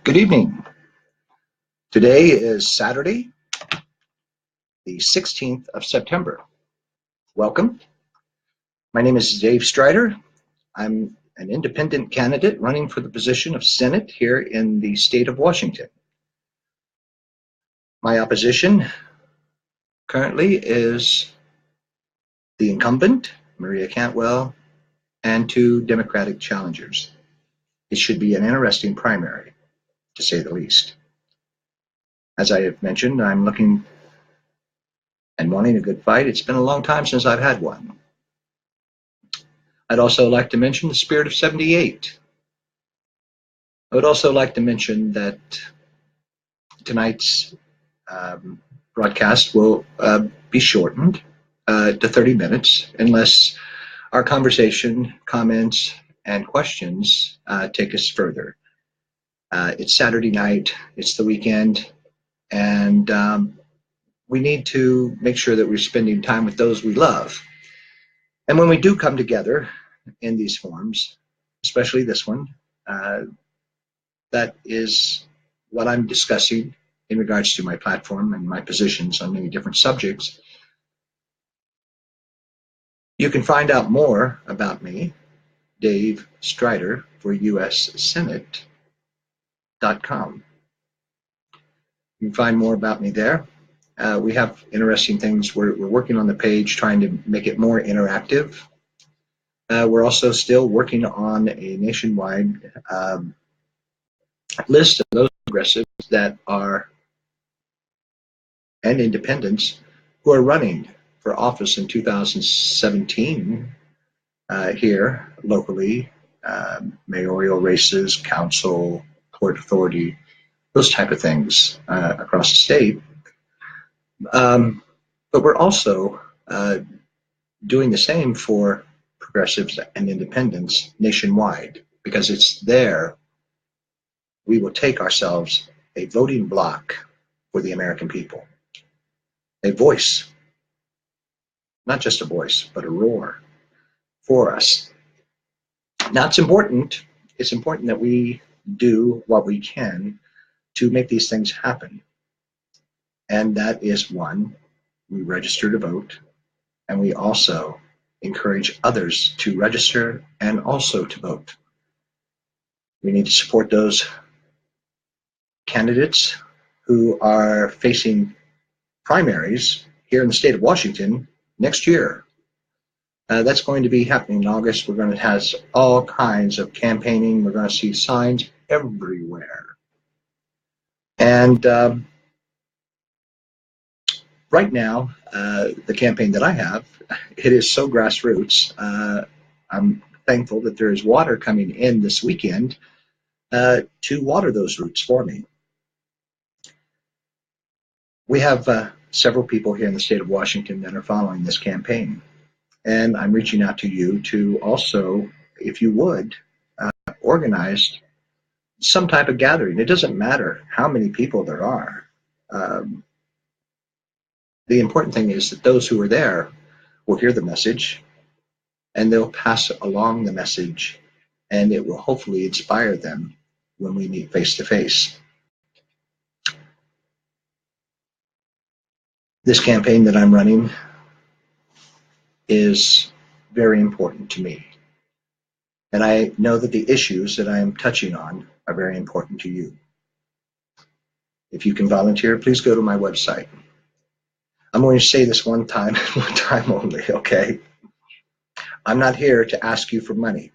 Good evening. Today is Saturday, the 16th of September. Welcome. My name is Dave Strider. I'm an independent candidate running for the position of Senate here in the state of Washington. My opposition currently is the incumbent, Maria Cantwell, and two Democratic challengers. It should be an interesting primary, to say the least. As I have mentioned, I'm looking and wanting a good fight. It's been a long time since I've had one. I'd also like to mention the spirit of 78. I would also like to mention that tonight's broadcast will be shortened to 30 minutes unless our conversation, comments, and questions take us further. It's Saturday night, it's the weekend, and we need to make sure that we're spending time with those we love. And when we do come together in these forums, especially this one, that is what I'm discussing in regards to my platform and my positions on many different subjects. You can find out more about me, Dave Strider, for USSenate.com. You can find more about me there. We have interesting things. We're working on the page, trying to make it more interactive. We're also still working on a nationwide list of those progressives that are and independents who are running for office in 2017 here locally, mayoral races, council, port authority, those type of things across the state. But we're also doing the same for progressives and independents nationwide, because it's there we will take ourselves a voting bloc for the American people. A voice, not just a voice, but a roar for us. Now it's important that we do what we can to make these things happen. And that is, one, we register to vote, and we also encourage others to register and also to vote. We need to support those candidates who are facing primaries here in the state of Washington next year. That's going to be happening in August. We're going to have all kinds of campaigning. We're going to see signs everywhere. And right now, the campaign that I have, it is so grassroots. I'm thankful that there is water coming in this weekend to water those roots for me. We have several people here in the state of Washington that are following this campaign. And I'm reaching out to you to also, if you would, organize some type of gathering. It doesn't matter how many people there are. The important thing is that those who are there will hear the message, and they'll pass along the message, and it will hopefully inspire them when we meet face to face. This campaign that I'm running is very important to me. And I know that the issues that I am touching on are very important to you. If you can volunteer, please go to my website. I'm going to say this one time only, okay? I'm not here to ask you for money.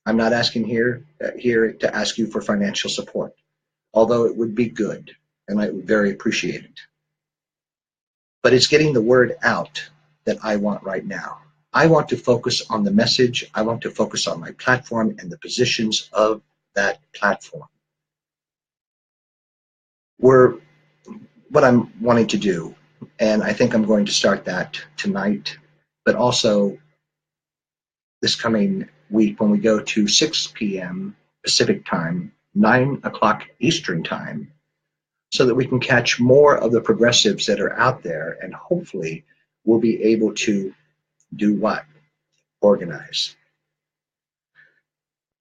I'm not asking here to ask you for financial support, although it would be good, and I would very appreciate it. But it's getting the word out that I want right now. I want to focus on the message. I want to focus on my platform and the positions of that platform. What I'm wanting to do, and I think I'm going to start that tonight, but also this coming week when we go to 6 p.m. Pacific time, 9 o'clock Eastern time, so that we can catch more of the progressives that are out there, and hopefully we'll be able to do what? Organize.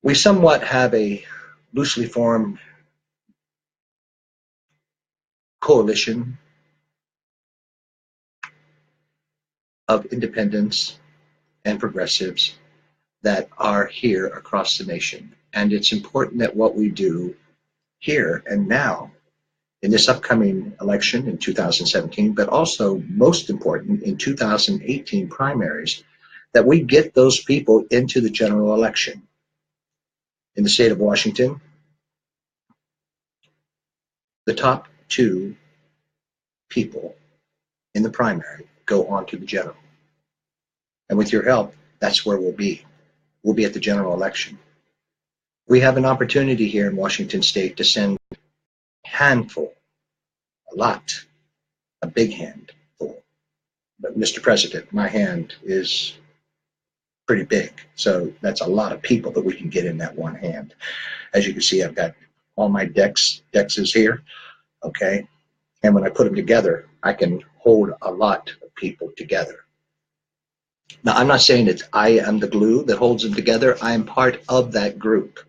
We somewhat have a loosely formed coalition of independents and progressives that are here across the nation. And it's important that what we do here and now in this upcoming election in 2017, but also most important in 2018 primaries, that we get those people into the general election. In the state of Washington, the top two people in the primary go on to the general. And with your help, that's where we'll be. We'll be at the general election. We have an opportunity here in Washington state to send a handful, a lot, a big handful. But Mr. President, my hand is pretty big. So that's a lot of people that we can get in that one hand. As you can see, I've got all my dexes here, okay? And when I put them together, I can hold a lot of people together. Now, I'm not saying that I am the glue that holds them together. I am part of that group.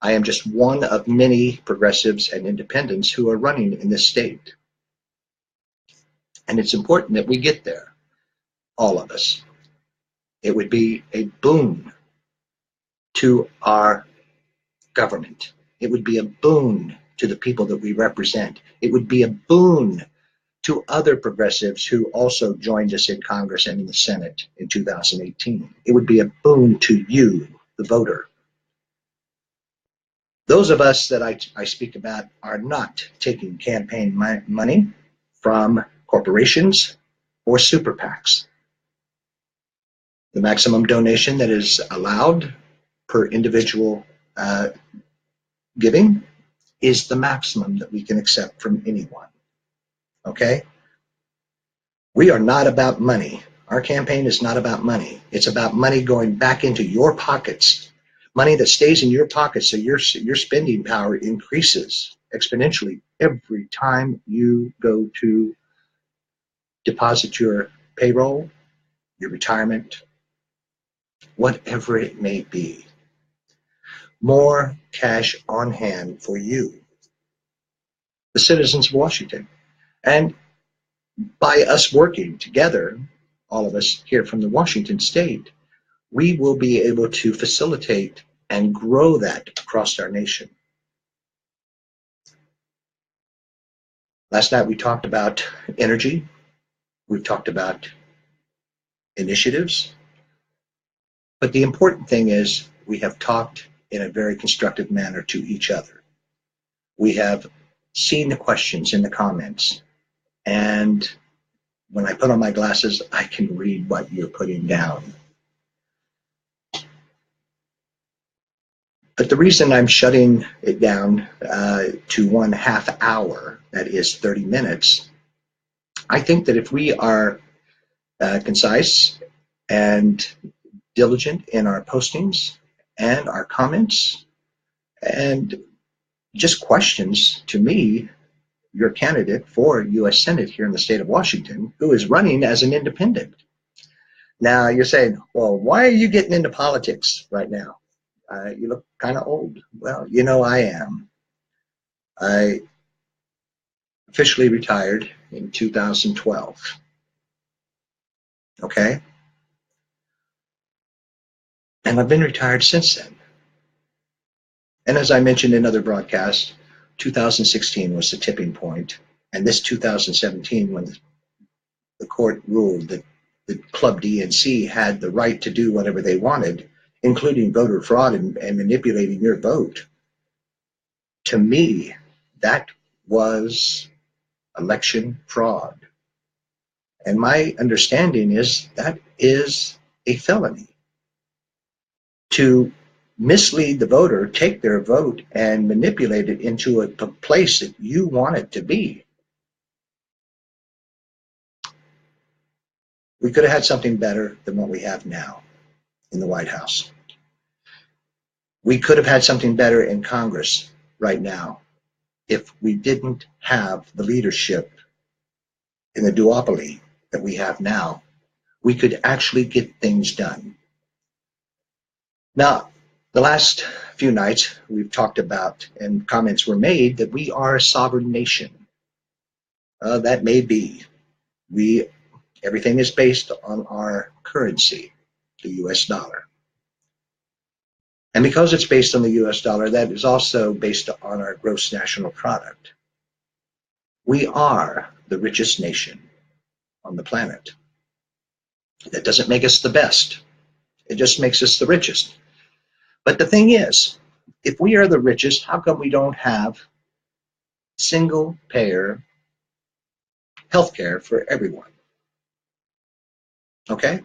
I am just one of many progressives and independents who are running in this state. And it's important that we get there, all of us. It would be a boon to our government. It would be a boon to the people that we represent. It would be a boon to other progressives who also joined us in Congress and in the Senate in 2018. It would be a boon to you, the voter. Those of us that I speak about are not taking campaign money from corporations or super PACs. The maximum donation that is allowed per individual giving is the maximum that we can accept from anyone. Okay? We are not about money. Our campaign is not about money. It's about money going back into your pockets, money that stays in your pockets so your spending power increases exponentially every time you go to deposit your payroll, your retirement, whatever it may be. More cash on hand for you, the citizens of Washington. And by us working together, all of us here from the Washington state, we will be able to facilitate and grow that across our nation. Last night we talked about energy. We've talked about initiatives. But the important thing is we have talked in a very constructive manner to each other. We have seen the questions in the comments. And when I put on my glasses, I can read what you're putting down. But the reason I'm shutting it down to 1/2 hour, that is 30 minutes, I think that if we are concise and diligent in our postings and our comments and just questions to me, your candidate for U.S. Senate here in the state of Washington, who is running as an independent. Now you're saying, well, why are you getting into politics right now? You look kind of old. Well, you know I am. I officially retired in 2012. Okay? And I've been retired since then. And as I mentioned in other broadcasts, 2016 was the tipping point. And this 2017, when the court ruled that the Club DNC had the right to do whatever they wanted, including voter fraud and manipulating your vote, to me, that was election fraud. And my understanding is that is a felony. To mislead the voter, take their vote, and manipulate it into a place that you want it to be. We could have had something better than what we have now in the White House. We could have had something better in Congress right now if we didn't have the leadership in the duopoly that we have now. We could actually get things done. Now, the last few nights we've talked about and comments were made that we are a sovereign nation. That may be. Everything is based on our currency, the US dollar. And because it's based on the US dollar, that is also based on our gross national product. We are the richest nation on the planet. That doesn't make us the best. It just makes us the richest. But the thing is, if we are the richest, how come we don't have single payer healthcare for everyone? Okay?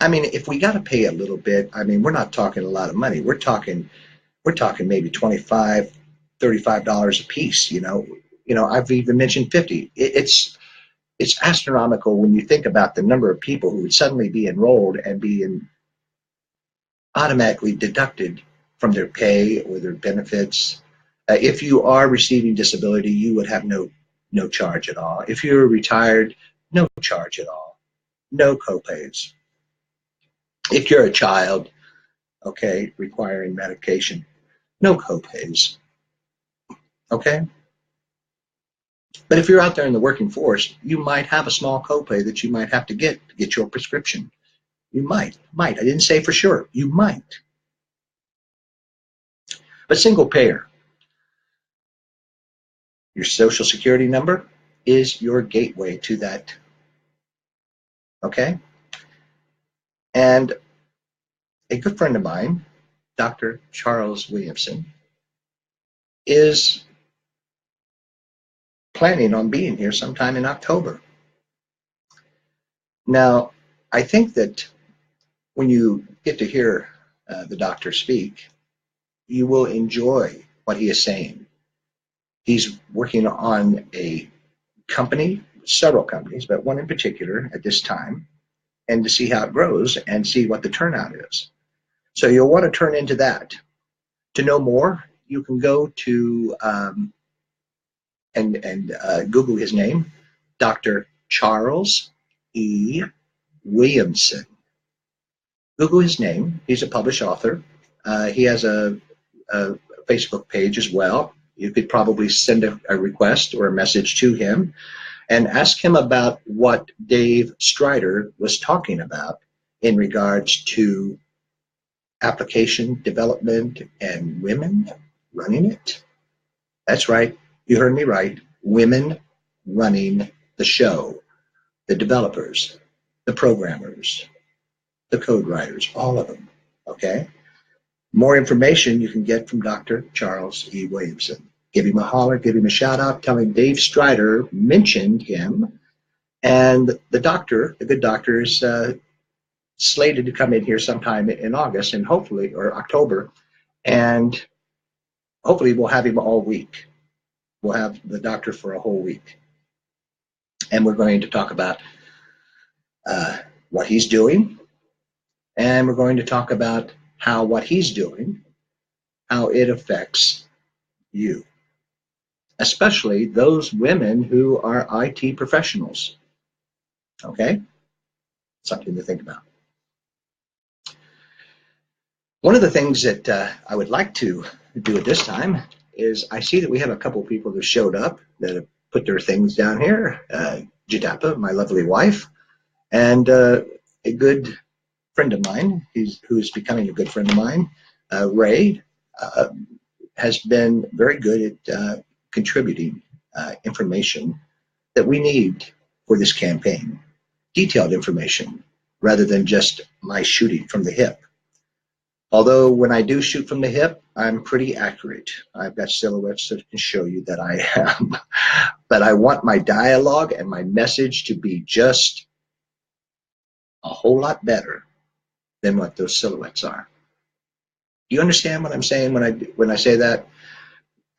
I mean, if we got to pay a little bit, I mean, we're not talking a lot of money. We're talking maybe $25, $35 a piece, you know. I've even mentioned 50. It's astronomical when you think about the number of people who would suddenly be enrolled and be automatically deducted from their pay or their benefits. If you are receiving disability, you would have no charge at all. If you're retired, no charge at all. No copays. If you're a child, okay, requiring medication, no copays. Okay? But if you're out there in the working force, you might have a small copay that you might have to get your prescription. You might. I didn't say for sure. You might. But single payer, your social security number is your gateway to that. Okay? And a good friend of mine, Dr. Charles Williamson, is planning on being here sometime in October. Now, I think that when you get to hear the doctor speak, you will enjoy what he is saying. He's working on a company, several companies, but one in particular at this time, and to see how it grows and see what the turnout is. So you'll want to turn into that. To know more, you can go to and Google his name, Dr. Charles E. Williamson. Google his name. He's a published author. He has a Facebook page as well. You could probably send a request or a message to him and ask him about what Dave Strider was talking about in regards to application development and women running it. That's right. You heard me right. Women running the show. The developers, the programmers, the code writers, all of them. Okay? More information you can get from Dr. Charles E. Williamson. Give him a holler, give him a shout out, tell him Dave Strider mentioned him. And the doctor, the good doctor, is slated to come in here sometime in August and hopefully, or October, and hopefully we'll have him all week. We'll have the doctor for a whole week. And we're going to talk about what he's doing, and we're going to talk about how what he's doing, how it affects you, especially those women who are IT professionals. Okay? Something to think about. One of the things that I would like to do at this time is I see that we have a couple of people that showed up that have put their things down here. Jadapa, my lovely wife, and a good friend of mine, who's becoming a good friend of mine, Ray, has been very good at contributing information that we need for this campaign. Detailed information, rather than just my shooting from the hip. Although when I do shoot from the hip, I'm pretty accurate. I've got silhouettes that can show you that I am. But I want my dialogue and my message to be just a whole lot better than what those silhouettes are. Do you understand what I'm saying when I say that?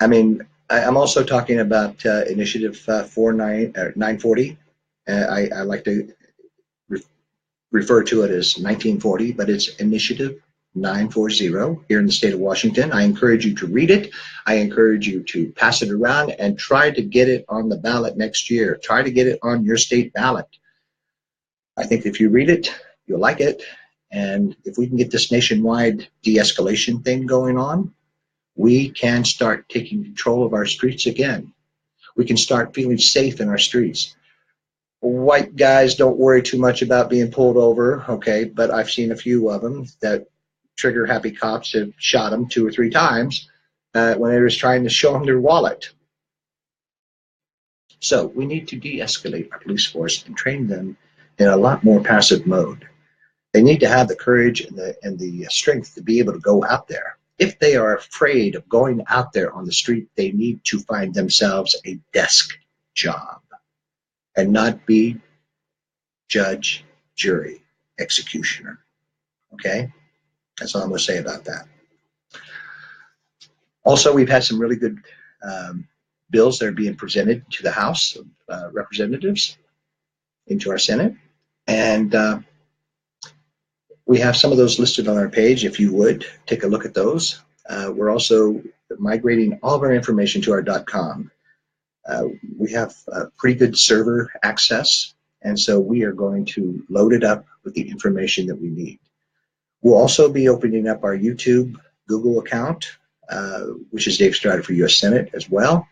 I mean, I'm also talking about Initiative 940. I like to refer to it as 1940, but it's Initiative 940 here in the state of Washington. I encourage you to read it. I encourage you to pass it around and try to get it on the ballot next year. Try to get it on your state ballot. I think if you read it, you'll like it. And if we can get this nationwide de-escalation thing going on, we can start taking control of our streets again. We can start feeling safe in our streets. White guys don't worry too much about being pulled over, okay, but I've seen a few of them that trigger happy cops have shot them 2 or 3 times when they was trying to show them their wallet. So we need to de-escalate our police force and train them in a lot more passive mode. They need to have the courage and the strength to be able to go out there. If they are afraid of going out there on the street, they need to find themselves a desk job and not be judge, jury, executioner. Okay? That's all I'm going to say about that. Also, we've had some really good bills that are being presented to the House of Representatives, into our Senate. And we have some of those listed on our page. If you would, take a look at those. We're also migrating all of our information to our .com. We have pretty good server access, and so we are going to load it up with the information that we need. We'll also be opening up our YouTube Google account, which is Dave Strider for U.S. Senate as well.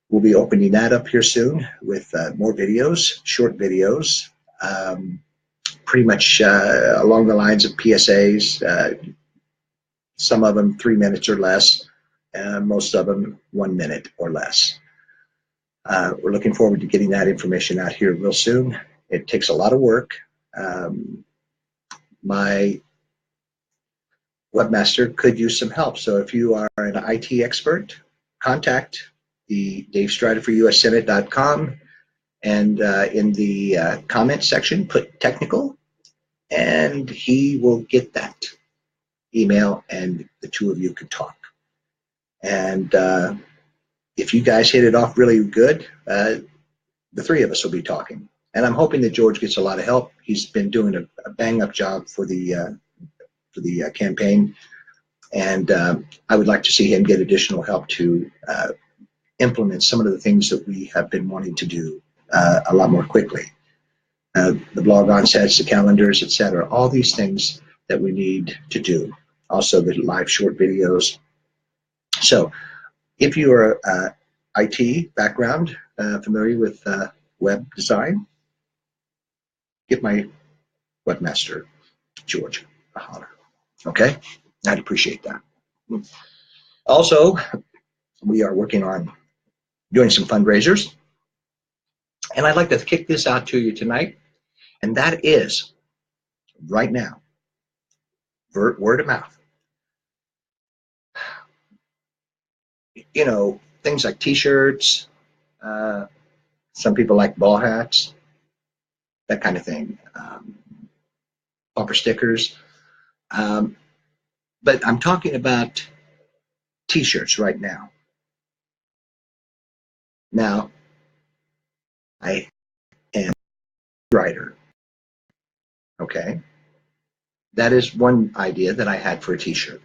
We'll be opening that up here soon with more videos, short videos, pretty much along the lines of PSAs, some of them 3 minutes or less, most of them 1 minute or less. We're looking forward to getting that information out here real soon. It takes a lot of work. My webmaster could use some help. So if you are an IT expert, contact the Dave Strider for US Senate.com, and in the comment section, put technical, and he will get that email, and the two of you can talk. And if you guys hit it off really good, the 3 of us will be talking. And I'm hoping that George gets a lot of help. He's been doing a bang-up job for the campaign, and I would like to see him get additional help to implement some of the things that we have been wanting to do a lot more quickly. The blog onsets, the calendars, etc. All these things that we need to do. Also the live short videos. So if you are IT background, familiar with web design, give my webmaster, George, a holler. Okay? I'd appreciate that. Also, we are working on doing some fundraisers. And I'd like to kick this out to you tonight. And that is, right now, word of mouth. You know, things like T-shirts, some people like ball hats, that kind of thing, bumper stickers. But I'm talking about T-shirts right now. Now, I am a writer, okay? That is one idea that I had for a T-shirt.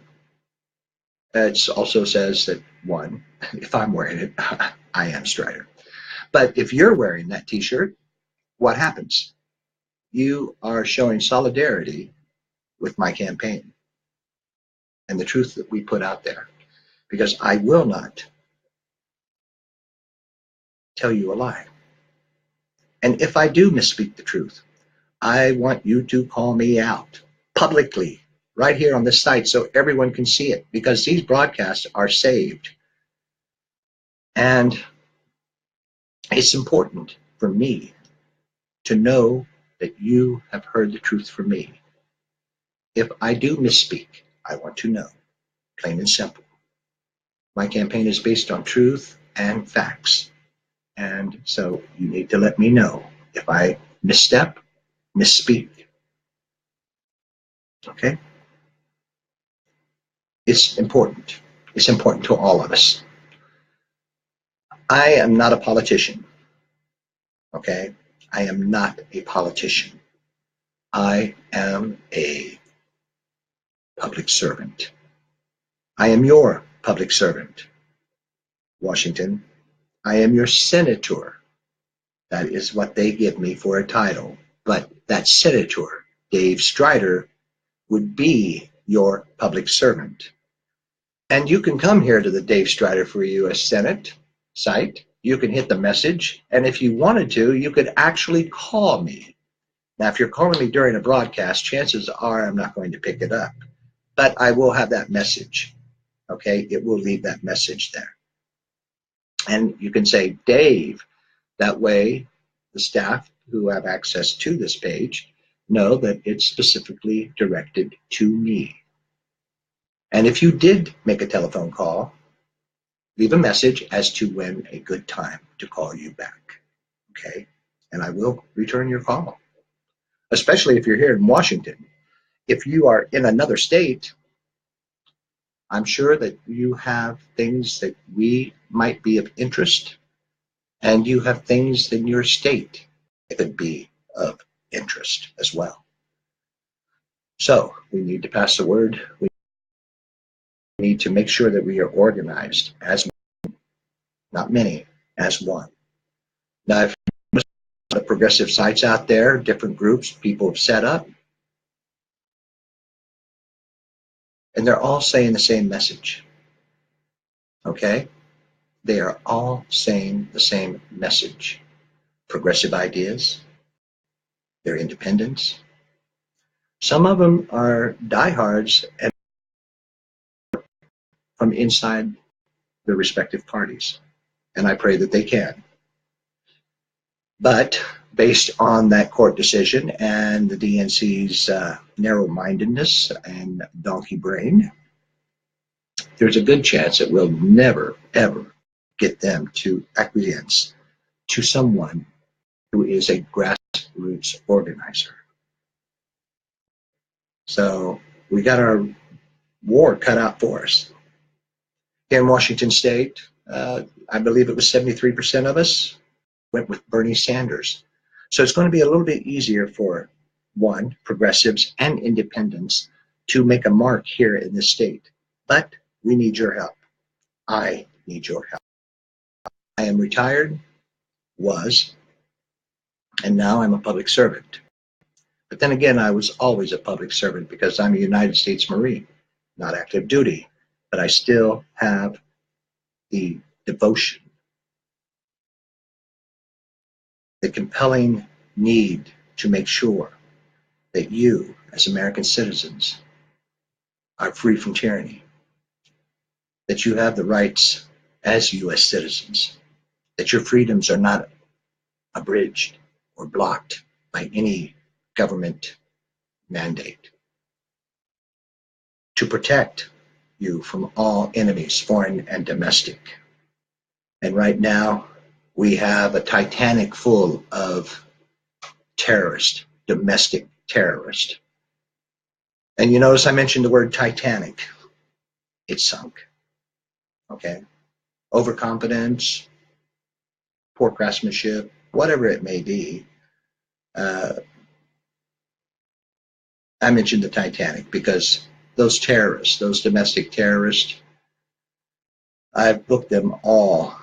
It also says that, one, if I'm wearing it, I am Strider. But if you're wearing that T-shirt, what happens? You are showing solidarity with my campaign and the truth that we put out there. Because I will not tell you a lie. And if I do misspeak the truth, I want you to call me out publicly right here on this site so everyone can see it, because these broadcasts are saved. And it's important for me to know that you have heard the truth from me. If I do misspeak, I want to know, plain and simple. My campaign is based on truth and facts. And so you need to let me know if I misstep, misspeak. Okay? It's important. It's important to all of us. I am not a politician. Okay? I am not a politician. I am a public servant. I am your public servant, Washington. I am your senator. That is what they give me for a title. But that senator, Dave Strider, would be your public servant. And you can come here to the Dave Strider for U.S. Senate site you can hit the message, and if you wanted to, you could actually call me. Now, if you're calling me during a broadcast, chances are I'm not going to pick it up, but I will have that message. Okay, it will leave that message there. And you can say, Dave. That way, the staff who have access to this page know that it's specifically directed to me. And if you did make a telephone call, leave a message as to when a good time to call you back. Okay? And I will return your call, especially if you're here in Washington. If you are in another state, I'm sure that you have things that we might be of interest, and you have things in your state that could be of interest as well. So we need to pass the word. We need to make sure that we are organized as one, not many, as one. Now, if the progressive sites out there, different groups, people have set up, and they're all saying the same message. Okay? They are all saying the same message. Progressive ideas, their independence. Some of them are diehards and from inside their respective parties, and I pray that they can. But based on that court decision and the DNC's narrow-mindedness and donkey brain, there's a good chance that we'll never, ever get them to acquiesce to someone who is a grassroots organizer. So we got our war cut out for us. Here in Washington State, I believe it was 73% of us went with Bernie Sanders. So it's going to be a little bit easier for, one, progressives and independents to make a mark here in this state. But we need your help. I need your help. I am retired, was, and now I'm a public servant. But then again, I was always a public servant because I'm a United States Marine, not active duty. But I still have the devotion, the compelling need to make sure that you, as American citizens, are free from tyranny, that you have the rights as U.S. citizens, that your freedoms are not abridged or blocked by any government mandate, to protect you from all enemies, foreign and domestic. And right now, we have a Titanic full of terrorists, domestic terrorists. And you notice I mentioned the word Titanic. It sunk. Okay? Overconfidence, poor craftsmanship, whatever it may be. I mentioned the Titanic because those terrorists, those domestic terrorists, I've booked them all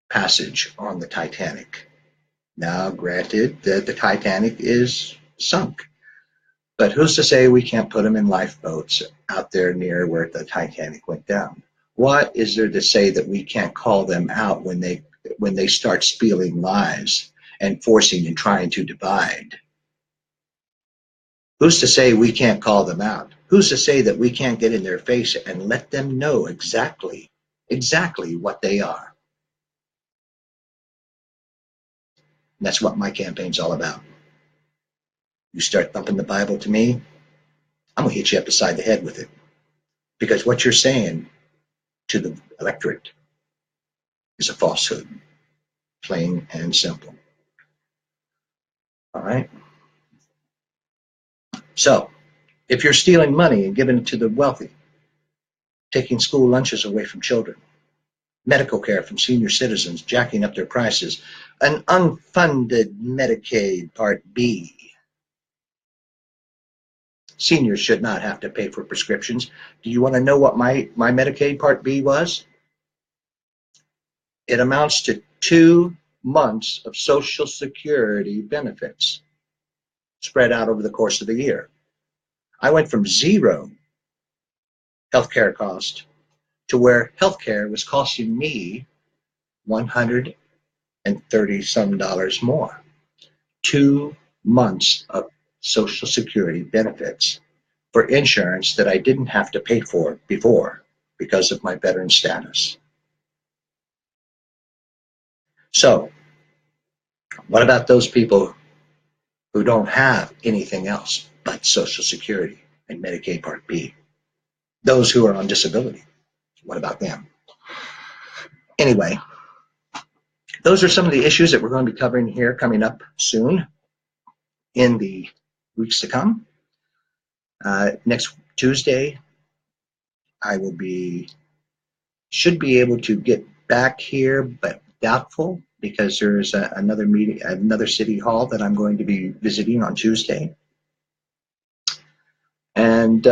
passage on the Titanic. Now, granted that the Titanic is sunk, but who's to say we can't put them in lifeboats out there near where the Titanic went down? What is there to say that we can't call them out when they start spilling lies and forcing and trying to divide? Who's to say we can't call them out? Who's to say that we can't get in their face and let them know exactly what they are? And that's what my campaign's all about. You start thumping the Bible to me, I'm going to hit you up beside the head with it. Because what you're saying to the electorate is a falsehood, plain and simple. All right? So, if you're stealing money and giving it to the wealthy, taking school lunches away from children, medical care from senior citizens, jacking up their prices, an unfunded Medicaid Part B. Seniors should not have to pay for prescriptions. Do you want to know what my Medicaid Part B was? It amounts to 2 months of Social Security benefits spread out over the course of the year. I went from zero healthcare cost to where healthcare was costing me $130 some more. 2 months of Social Security benefits for insurance that I didn't have to pay for before because of my veteran status. So, what about those people who don't have anything else but Social Security and Medicaid Part B? Those who are on disability, what about them? Anyway, those are some of the issues that we're going to be covering here coming up soon in the weeks to come. Next Tuesday, I should be able to get back here, but doubtful because there's another meeting, another city hall that I'm going to be visiting on Tuesday. And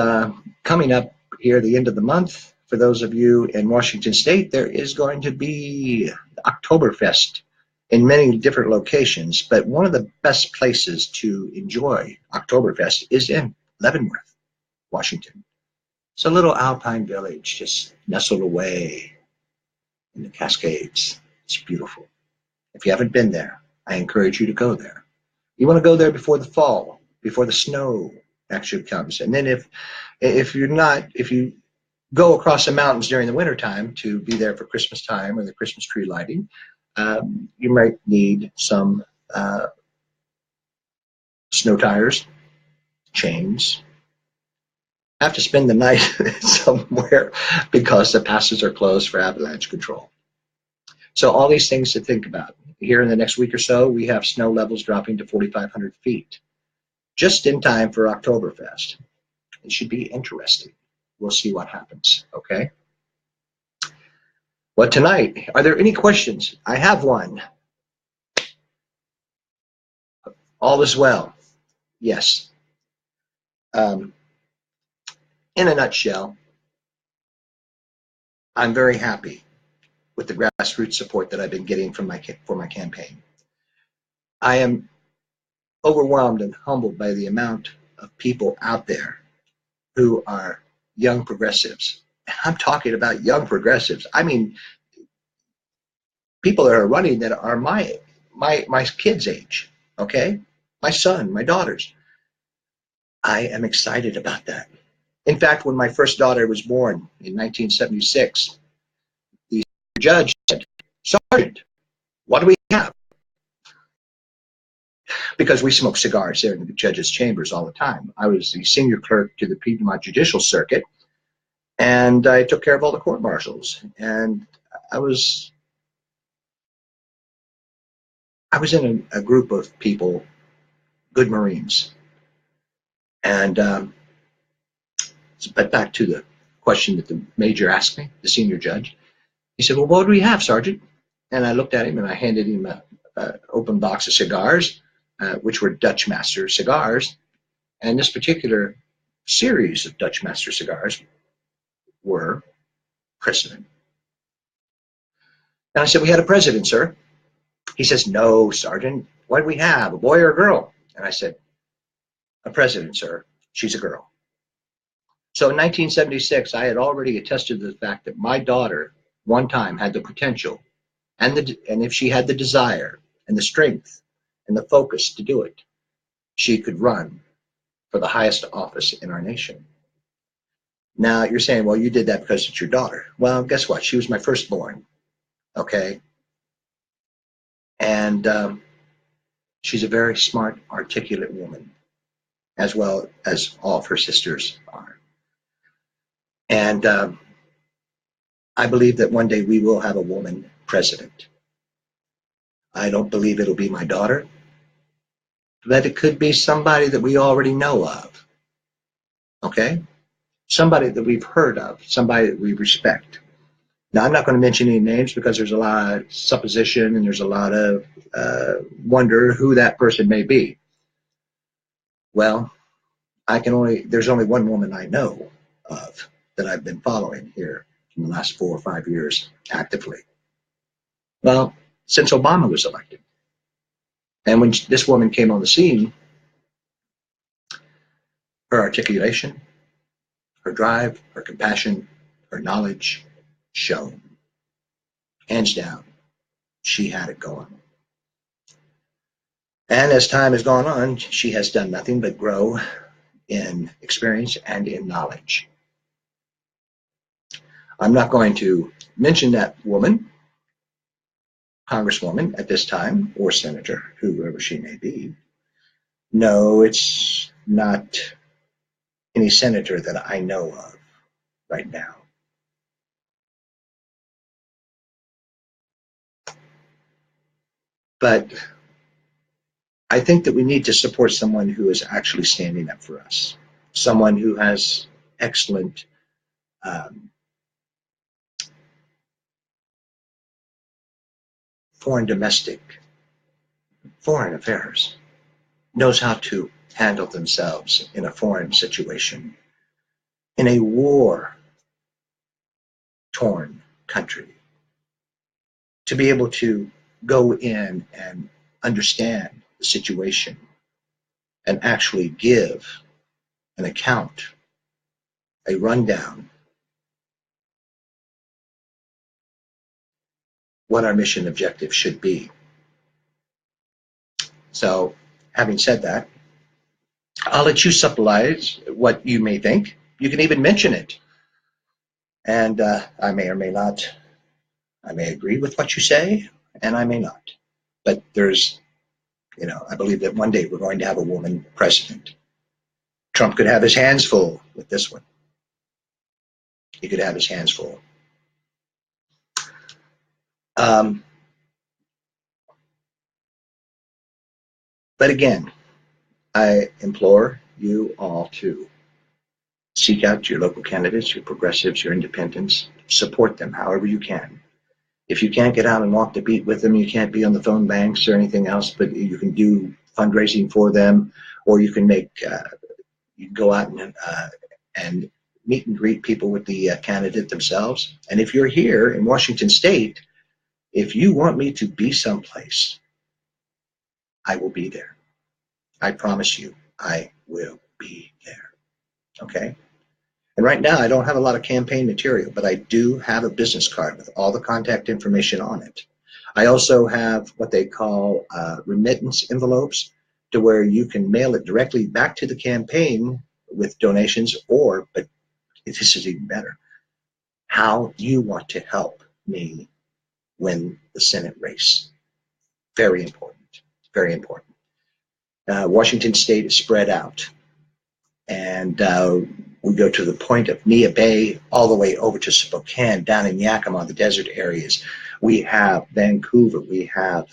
coming up here at the end of the month, for those of you in Washington State, there is going to be Oktoberfest in many different locations, but one of the best places to enjoy Oktoberfest is in Leavenworth, Washington. It's a little alpine village just nestled away in the Cascades. It's beautiful. If you haven't been there, I encourage you to go there. You want to go there before the fall, before the snow actually comes. And then if you go across the mountains during the wintertime to be there for Christmas time or the Christmas tree lighting, you might need some snow tires, chains. Have to spend the night somewhere because the passes are closed for avalanche control. So all these things to think about. Here in the next week or so, we have snow levels dropping to 4,500 feet, just in time for Oktoberfest. It should be interesting. We'll see what happens, okay? Well, tonight, are there any questions? I have one. All is well. Yes. In a nutshell, I'm very happy with the grassroots support that I've been getting for my campaign. I am overwhelmed and humbled by the amount of people out there who are young progressives. I'm talking about young progressives. I mean, people that are running that are my kids' age, okay? My son, my daughters. I am excited about that. In fact, when my first daughter was born in 1976, the judge said, "Sergeant, what do we have?" Because we smoked cigars there in the judge's chambers all the time. I was the senior clerk to the Piedmont Judicial Circuit, and I took care of all the court martials. And I was in a group of people, good Marines. And but back to the question that the major asked me, the senior judge. He said, "Well, what do we have, Sergeant?" And I looked at him and I handed him an open box of cigars, which were Dutch Master cigars. And this particular series of Dutch Master cigars were President. And I said, "We had a president, sir." He says, "No, Sergeant. What do we have, a boy or a girl?" And I said, "A president, sir. She's a girl." So in 1976, I had already attested to the fact that my daughter one time had the potential and if she had the desire and the strength and the focus to do it, she could run for the highest office in our nation. Now you're saying, well, you did that because it's your daughter. Well, guess what? She was my firstborn, okay? And she's a very smart, articulate woman, as well as all of her sisters are. And I believe that one day we will have a woman president. I don't believe it'll be my daughter, but it could be somebody that we already know of, okay? Somebody that we've heard of, somebody that we respect. Now, I'm not going to mention any names because there's a lot of supposition and there's a lot of wonder who that person may be. Well, there's only one woman I know of that I've been following here in the last 4 or 5 years actively. Well, since Obama was elected. And when this woman came on the scene, her articulation, her drive, her compassion, her knowledge shone, hands down. she had it going. And as time has gone on, she has done nothing but grow in experience and in knowledge. I'm not going to mention that woman, Congresswoman at this time, or Senator, whoever she may be. No, it's not any senator that I know of right now. But I think that we need to support someone who is actually standing up for us, someone who has excellent foreign affairs, knows how to handle themselves in a foreign situation, in a war-torn country, to be able to go in and understand the situation and actually give an account, a rundown, what our mission objective should be. So, having said that, I'll let you supply what you may think. You can even mention it. And I may or may not, I may agree with what you say, and I may not. But I believe that one day we're going to have a woman president. Trump could have his hands full with this one. He could have his hands full. But again, I implore you all to seek out your local candidates, your progressives, your independents, support them however you can. If you can't get out and walk the beat with them, you can't be on the phone banks or anything else, but you can do fundraising for them, or you can you can go out and meet and greet people with the candidate themselves. And if you're here in Washington State, if you want me to be someplace, I will be there. I promise you, I will be there. Okay? And right now, I don't have a lot of campaign material, but I do have a business card with all the contact information on it. I also have what they call remittance envelopes, to where you can mail it directly back to the campaign with donations, but this is even better, how you want to help me win the Senate race. Very important. Very important. Washington State is spread out. And we go to the point of Nia Bay, all the way over to Spokane, down in Yakima, the desert areas. We have Vancouver. We have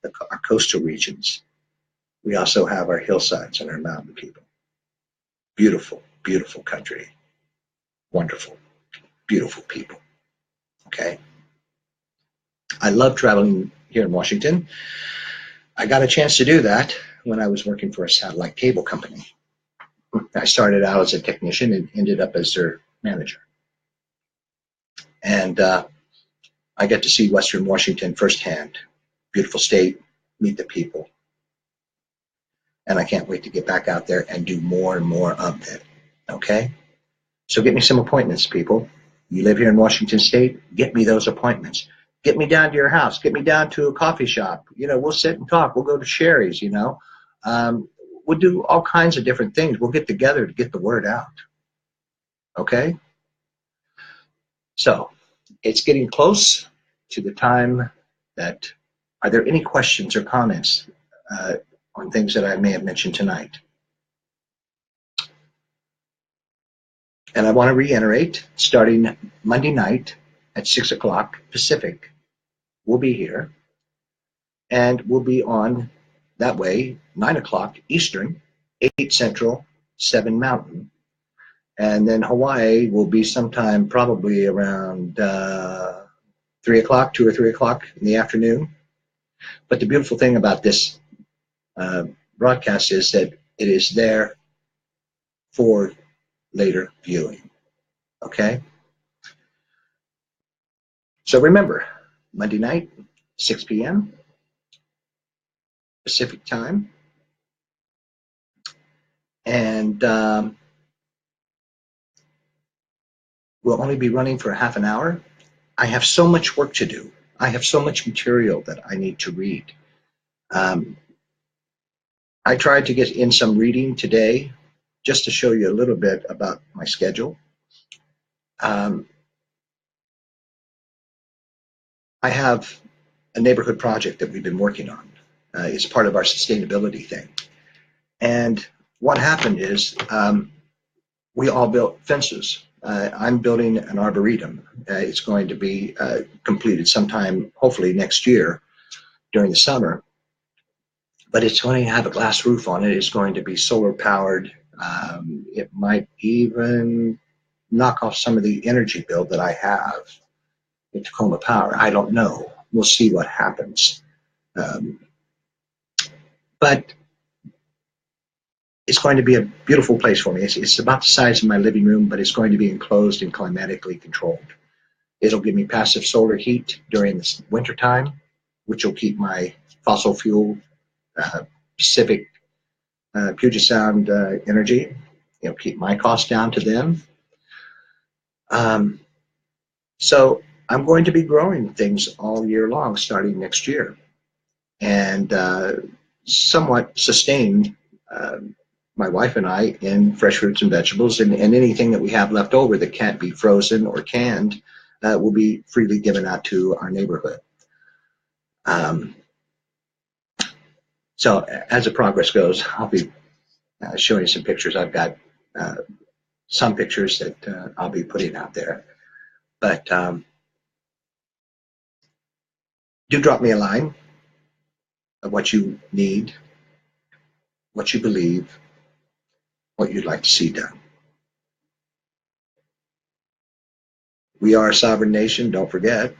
our coastal regions. We also have our hillsides and our mountain people. Beautiful, beautiful country. Wonderful, beautiful people. Okay? I love traveling here in Washington. I got a chance to do that when I was working for a satellite cable company. I started out as a technician and ended up as their manager. And I get to see Western Washington firsthand. Beautiful state, meet the people. And I can't wait to get back out there and do more and more of it. Okay? So get me some appointments, people. You live here in Washington State, get me those appointments. Get me down to your house. Get me down to a coffee shop. We'll sit and talk. We'll go to Sherry's, We'll do all kinds of different things. We'll get together to get the word out. Okay? So, it's getting close to the time that, are there any questions or comments on things that I may have mentioned tonight? And I want to reiterate, starting Monday night at 6 o'clock Pacific, we'll be here. And we'll be on that way, 9 o'clock Eastern, 8 Central, 7 Mountain. And then Hawaii will be sometime probably around 3 o'clock, 2 or 3 o'clock in the afternoon. But the beautiful thing about this broadcast is that it is there for later viewing. Okay? So remember, Monday night, 6 p.m. Pacific time. And we'll only be running for half an hour. I have so much work to do. I have so much material that I need to read. Um, I tried to get in some reading today just to show you a little bit about my schedule. Um, I have a neighborhood project that we've been working on. It's part of our sustainability thing. And what happened is we all built fences. I'm building an arboretum. It's going to be completed sometime, hopefully next year during the summer. But it's going to have a glass roof on it. It's going to be solar powered. It might even knock off some of the energy bill that I have with Tacoma Power. I don't know. We'll see what happens. But it's going to be a beautiful place for me. It's about the size of my living room, but it's going to be enclosed and climatically controlled. It'll give me passive solar heat during the wintertime, which will keep my fossil fuel Pacific Puget Sound energy. It'll keep my costs down to them. So I'm going to be growing things all year long starting next year and somewhat sustain my wife and I in fresh fruits and vegetables, and anything that we have left over that can't be frozen or canned will be freely given out to our neighborhood. So as the progress goes, I'll be showing you some pictures. I've got some pictures that I'll be putting out there. But do drop me a line of what you need, what you believe, what you'd like to see done. We are a sovereign nation, don't forget.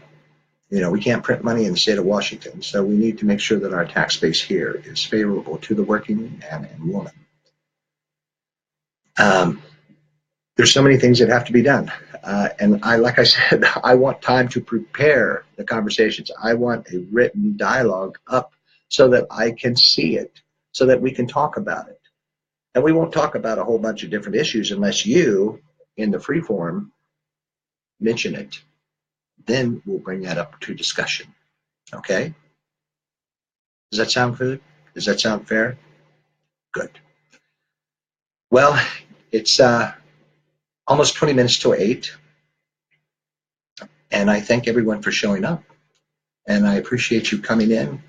We can't print money in the state of Washington, so we need to make sure that our tax base here is favorable to the working man and woman. There's so many things that have to be done. And like I said, I want time to prepare the conversations. I want a written dialogue up so that I can see it, so that we can talk about it. And we won't talk about a whole bunch of different issues unless you, in the free form, mention it. Then we'll bring that up to discussion. Okay? Does that sound good? Does that sound fair? Good. Well, it's almost 20 minutes to 8. And I thank everyone for showing up. And I appreciate you coming in.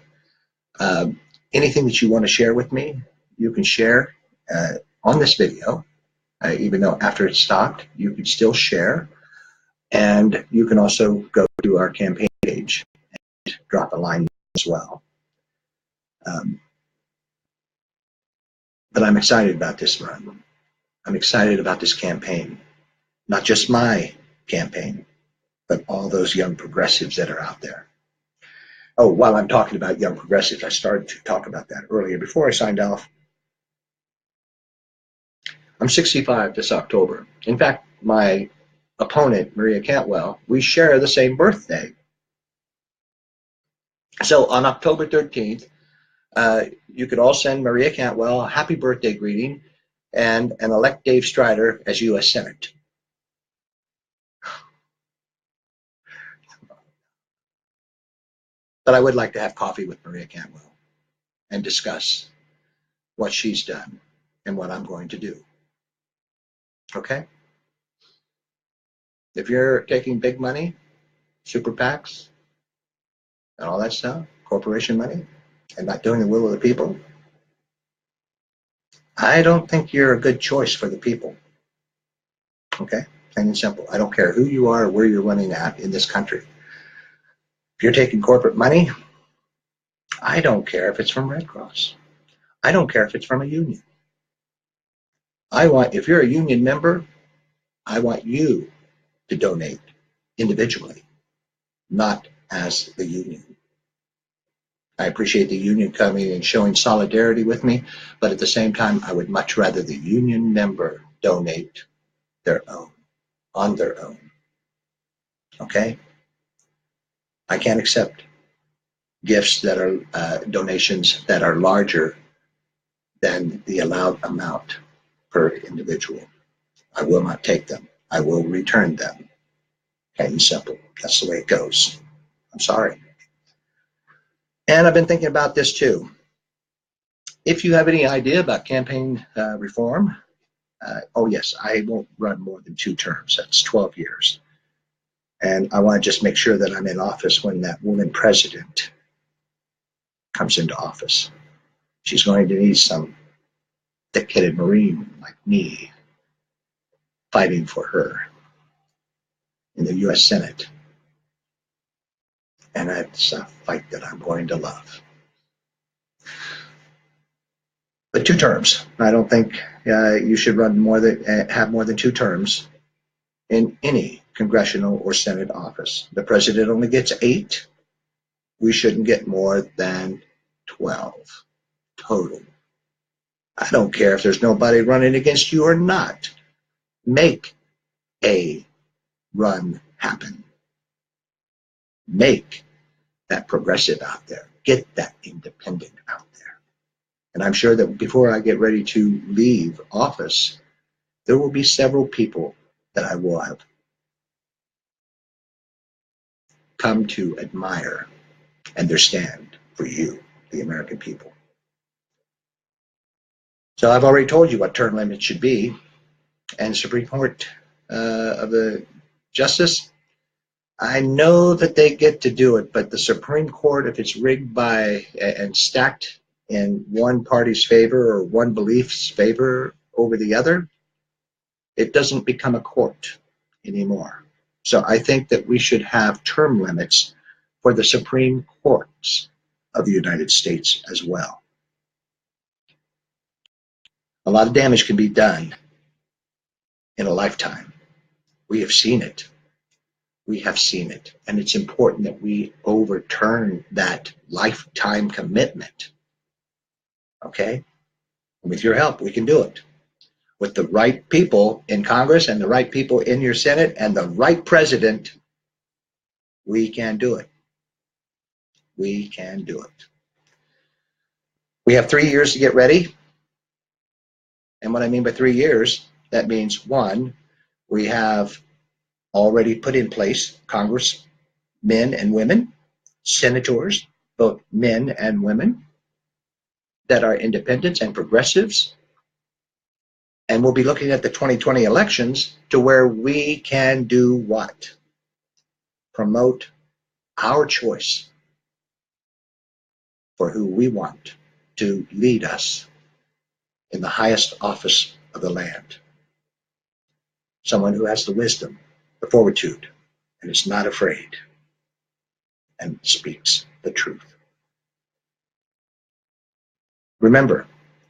Anything that you want to share with me, you can share on this video. Even though after it's stopped, you can still share. And you can also go to our campaign page and drop a line as well. But I'm excited about this run. I'm excited about this campaign. Not just my campaign, but all those young progressives that are out there. Oh, while I'm talking about young progressives, I started to talk about that earlier before I signed off. I'm 65 this October. In fact, my opponent, Maria Cantwell, we share the same birthday. So on October 13th, you could all send Maria Cantwell a happy birthday greeting and elect Dave Strider as U.S. Senate. But I would like to have coffee with Maria Cantwell and discuss what she's done and what I'm going to do. Okay? If you're taking big money, super PACs, and all that stuff, corporation money, and not doing the will of the people, I don't think you're a good choice for the people. Okay? Plain and simple. I don't care who you are or where you're running at in this country. If you're taking corporate money, I don't care if it's from Red Cross. I don't care if it's from a union. If you're a union member, I want you to donate individually, not as the union. I appreciate the union coming and showing solidarity with me, but at the same time, I would much rather the union member donate their own, on their own. Okay? I can't accept gifts that are donations that are larger than the allowed amount per individual. I will not take them. I will return them. Plain and simple. That's the way it goes. I'm sorry. And I've been thinking about this too. If you have any idea about campaign reform, oh yes, I won't run more than 2 terms. That's 12 years. And I want to just make sure that I'm in office when that woman president comes into office. She's going to need some thick-headed Marine like me fighting for her in the U.S. Senate. And that's a fight that I'm going to love. But 2 terms. I don't think you should run have more than 2 terms in any congressional or Senate office. The president only gets 8. We shouldn't get more than 12 total. I don't care if there's nobody running against you or not. Make a run happen. Make that progressive out there. Get that independent out there. And I'm sure that before I get ready to leave office, there will be several people that I will have come to admire and understand for you, the American people. So I've already told you what term limits should be, and Supreme Court of the Justice, I know that they get to do it, but the Supreme Court, if it's rigged by and stacked in one party's favor or one belief's favor over the other, it doesn't become a court anymore. So I think that we should have term limits for the Supreme Courts of the United States as well. A lot of damage can be done in a lifetime. We have seen it. We have seen it. And it's important that we overturn that lifetime commitment. Okay? With your help, we can do it. With the right people in Congress and the right people in your Senate and the right president, we can do it. We can do it. We have 3 years to get ready. And what I mean by 3 years, that means 1, we have already put in place congressmen and women, senators, both men and women, that are independents and progressives. And we'll be looking at the 2020 elections to where we can do what? Promote our choice for who we want to lead us in the highest office of the land. Someone who has the wisdom, the fortitude, and is not afraid and speaks the truth. Remember,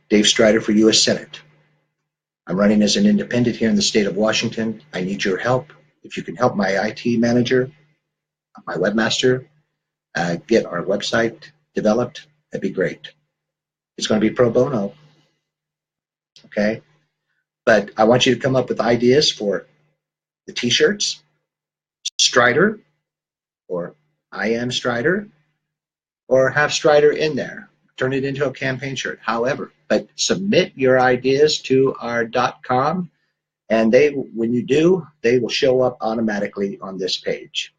Dave Strider for U.S. Senate. I'm running as an independent here in the state of Washington. I need your help. If you can help my IT manager, my webmaster, get our website developed, that'd be great. It's going to be pro bono. Okay? But I want you to come up with ideas for the t-shirts, Strider, or I am Strider, or have Strider in there. Turn it into a campaign shirt. However, but submit your ideas to our .com, and when you do, they will show up automatically on this page.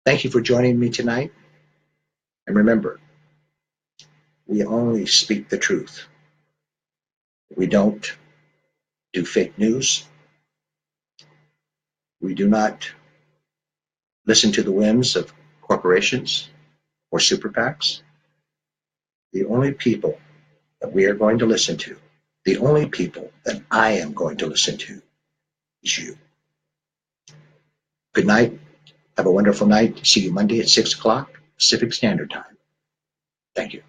Thank you for joining me tonight. And remember, we only speak the truth. We don't do fake news. We do not listen to the whims of corporations or super PACs. The only people that we are going to listen to, the only people that I am going to listen to, is you. Good night. Have a wonderful night. See you Monday at 6 o'clock Pacific Standard Time. Thank you.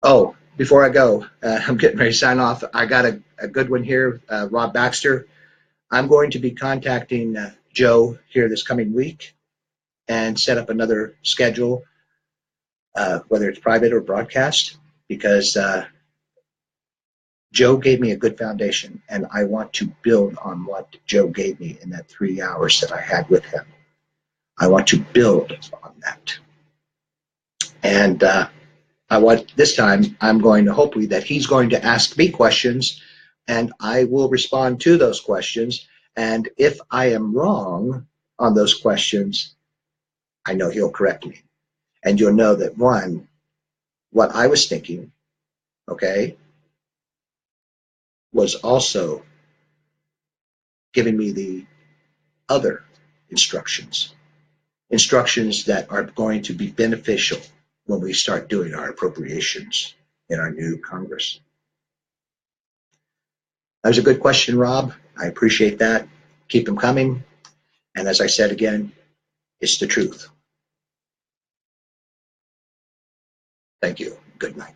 Oh, before I go, I'm getting ready to sign off. I got a good one here, Rob Baxter. I'm going to be contacting Joe here this coming week and set up another schedule, whether it's private or broadcast, because Joe gave me a good foundation, and I want to build on what Joe gave me in that 3 hours that I had with him. I want to build on that. And This time I'm going to hopefully that he's going to ask me questions, and I will respond to those questions. And if I am wrong on those questions, I know he'll correct me. And you'll know that one, what I was thinking, okay, was also giving me the other instructions, instructions that are going to be beneficial when we start doing our appropriations in our new Congress. That was a good question, Rob. I appreciate that. Keep them coming. And as I said again, it's the truth. Thank you. Good night.